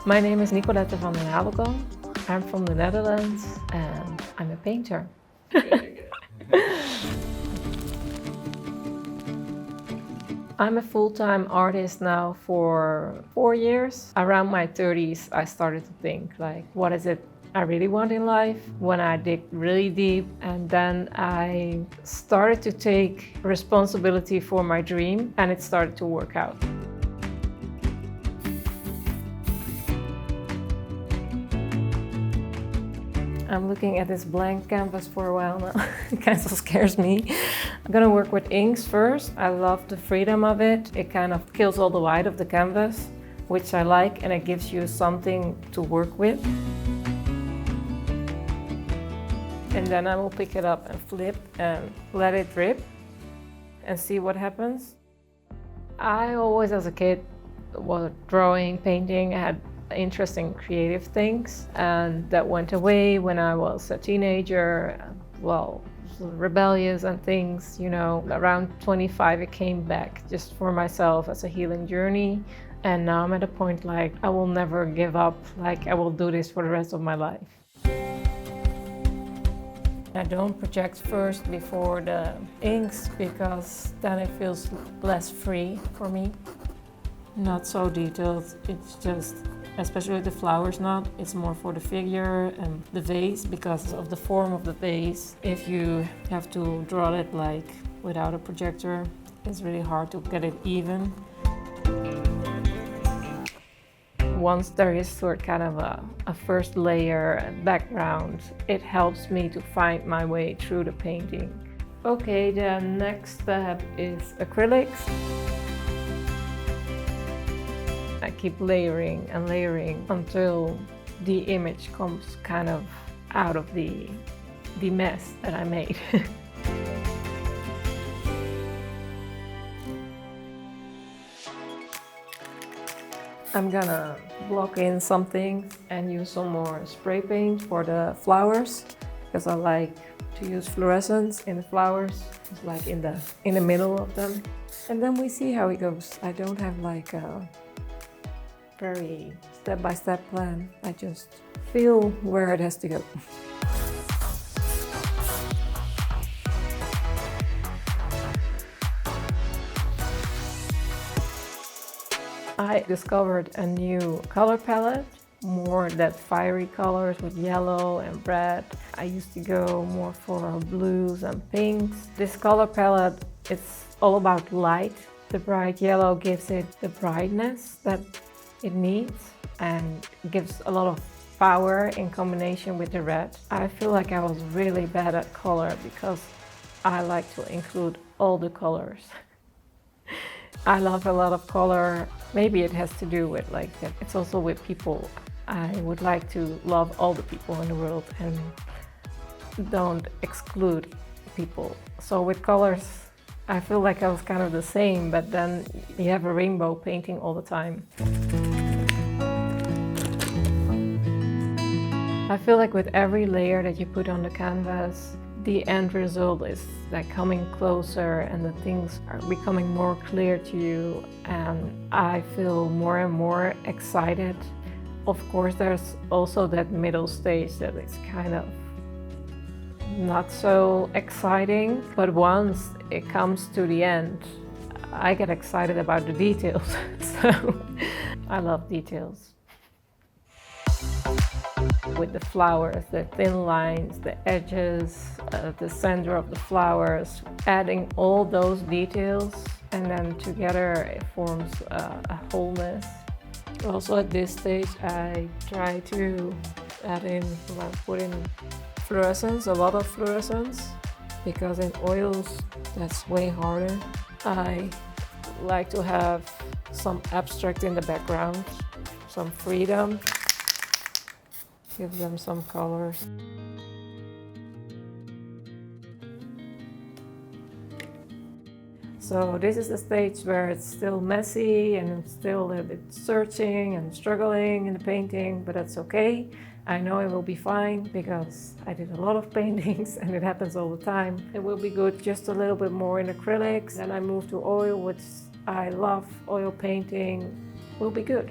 My name is Nicolette van Hadelkamp. I'm from the Netherlands and I'm a painter. I'm a full-time artist now for 4 years. Around my 30s, I started to think like, what is it I really want in life? When I dig really deep, and then I started to take responsibility for my dream, and it started to work out. I'm looking at this blank canvas for a while now. It kind of scares me. I'm gonna work with inks first. I love the freedom of it. It kind of kills all the white of the canvas, which I like, and it gives you something to work with. And then I will pick it up and flip and let it drip and see what happens. I always, as a kid, was drawing, painting. I had interest in creative things, and that went away when I was a teenager. Well, rebellious and things, you know. Around 25 it came back just for myself as a healing journey, and now I'm at a point like I will never give up, like I will do this for the rest of my life. I don't project first before the inks because then it feels less free for me. Not so detailed, it's just, especially with the flowers knot, it's more for the figure and the vase because of the form of the vase. If you have to draw it like without a projector, it's really hard to get it even. Once there is sort kind of a first layer and background, it helps me to find my way through the painting. Okay, the next step is acrylics. I keep layering and layering until the image comes kind of out of the mess that I made. I'm gonna block in something and use some more spray paint for the flowers because I like to use fluorescence in the flowers, just like in the middle of them. And then we see how it goes. I don't have like a very step-by-step plan. I just feel where it has to go. I discovered a new color palette, more that fiery colors with yellow and red. I used to go more for blues and pinks. This color palette, it's all about light. The bright yellow gives it the brightness that it needs and gives a lot of power in combination with the red. I feel like I was really bad at color because I like to include all the colors. I love a lot of color. Maybe it has to do with like that. It's also with people. I would like to love all the people in the world and don't exclude people. So with colors, I feel like I was kind of the same, but then you have a rainbow painting all the time. I feel like with every layer that you put on the canvas, the end result is like coming closer and the things are becoming more clear to you, and I feel more and more excited. Of course, there's also that middle stage that is kind of not so exciting, but once it comes to the end, I get excited about the details. So I love details. With the flowers, the thin lines, the edges, the center of the flowers, adding all those details, and then together it forms a wholeness. Also at this stage I try to put in fluorescence, a lot of fluorescence, because in oils that's way harder. I like to have some abstract in the background, some freedom. Give them some colors. So this is the stage where it's still messy and it's still a little bit searching and struggling in the painting, but that's okay. I know it will be fine because I did a lot of paintings and it happens all the time. It will be good just a little bit more in acrylics. Then I move to oil, which I love. Oil painting will be good.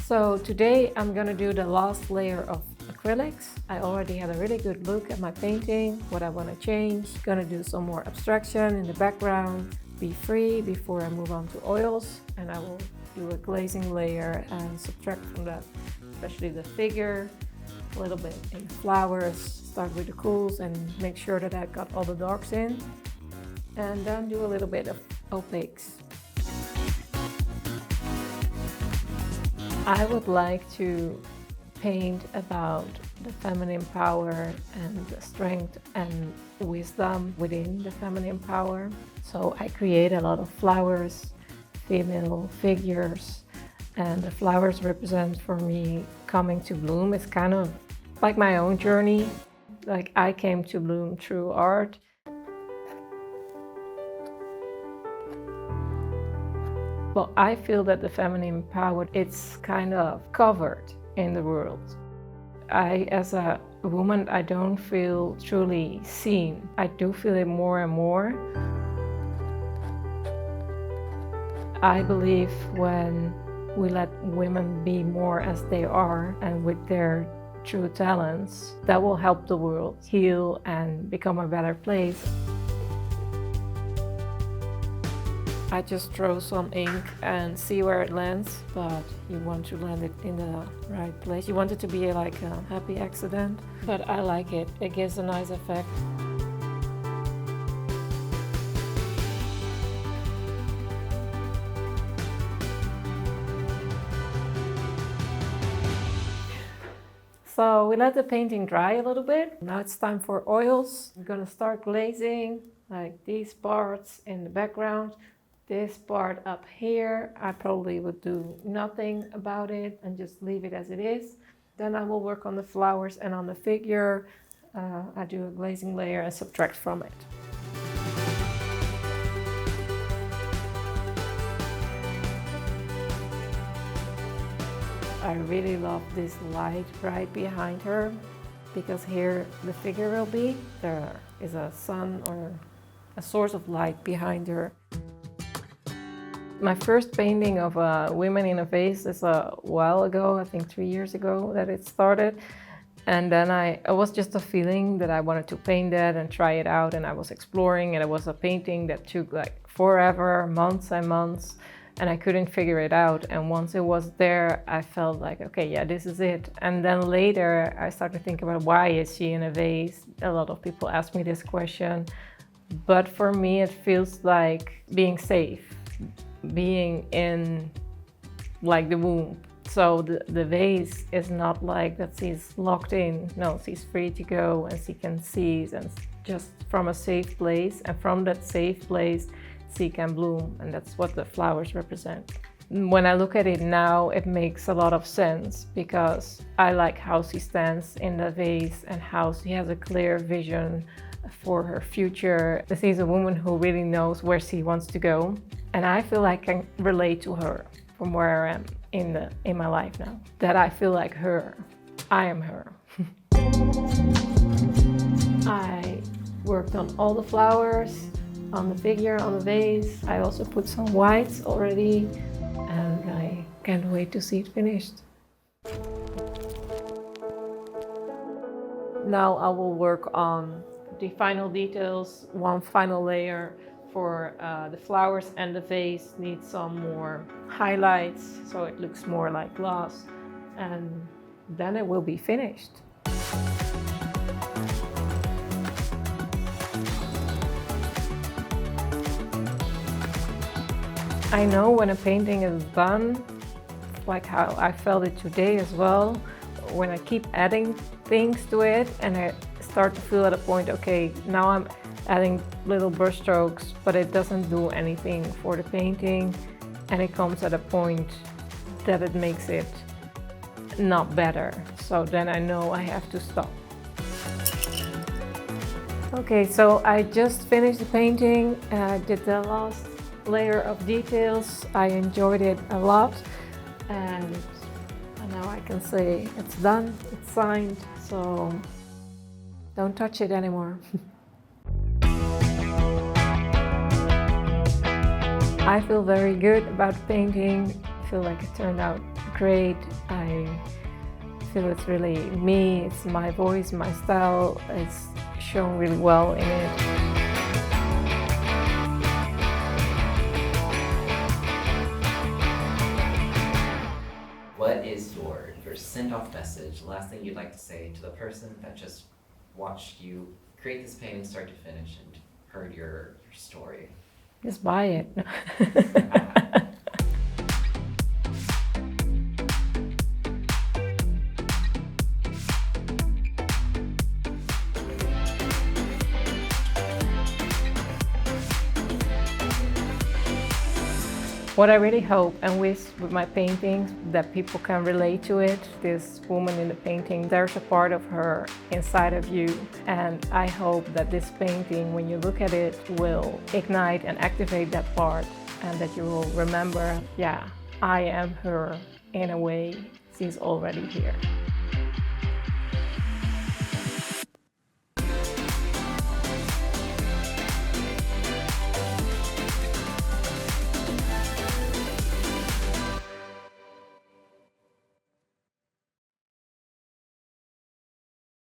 So today I'm gonna do the last layer of acrylics. I already had a really good look at my painting, what I want to change. Gonna do some more abstraction in the background, be free before I move on to oils, and I will do a glazing layer and subtract from that, especially the figure, a little bit in flowers, start with the cools and make sure that I got all the darks in, and then do a little bit of opaques. I would like to paint about the feminine power and the strength and wisdom within the feminine power. So I create a lot of flowers, female figures, and the flowers represent for me coming to bloom. It's kind of like my own journey. Like I came to bloom through art. Well, I feel that the feminine power, it's kind of covered in the world. I, as a woman, I don't feel truly seen. I do feel it more and more. I believe when we let women be more as they are and with their true talents, that will help the world heal and become a better place. I just throw some ink and see where it lands, but you want to land it in the right place. You want it to be like a happy accident, but I like it. It gives a nice effect. So we let the painting dry a little bit. Now it's time for oils. I'm gonna start glazing like these parts in the background. This part up here, I probably would do nothing about it and just leave it as it is. Then I will work on the flowers and on the figure. I do a glazing layer and subtract from it. I really love this light right behind her, because here the figure will be. There is a sun or a source of light behind her. My first painting of women in a vase is a while ago, I think 3 years ago that it started. And then it was just a feeling that I wanted to paint that and try it out, and I was exploring, and it was a painting that took like forever, months and months, and I couldn't figure it out. And once it was there, I felt like, okay, yeah, this is it. And then later I started thinking about, why is she in a vase? A lot of people ask me this question, but for me it feels like being safe, being in like the womb. So the vase is not like that she's locked in. No, she's free to go and she can seize, and just from a safe place, and from that safe place she can bloom, and that's what the flowers represent. When I look at it now, it makes a lot of sense, because I like how she stands in the vase and how she has a clear vision for her future. She's a woman who really knows where she wants to go, and I feel like I can relate to her from where I am in my life now. That I feel like her. I am her. I worked on all the flowers, on the figure, on the vase. I also put some whites already, and I can't wait to see it finished. Now I will work on the final details. One final layer for the flowers, and the vase needs some more highlights so it looks more like glass, and then it will be finished. I know when a painting is done, like how I felt it today as well, when I keep adding things to it and I start to feel at a point, okay, now I'm adding little brush strokes, but it doesn't do anything for the painting, and it comes at a point that it makes it not better. So then I know I have to stop. Okay, so I just finished the painting and I did the last layer of details. I enjoyed it a lot, and now I can say it's done, it's signed, so don't touch it anymore. I feel very good about painting. I feel like it turned out great. I feel it's really me, it's my voice, my style. It's shown really well in it. What is your send-off message, the last thing you'd like to say to the person that just watched you create this painting start to finish and heard your story? Just buy it. What I really hope and wish with my paintings, that people can relate to it. This woman in the painting, there's a part of her inside of you. And I hope that this painting, when you look at it, will ignite and activate that part, and that you will remember, yeah, I am her in a way. She's already here.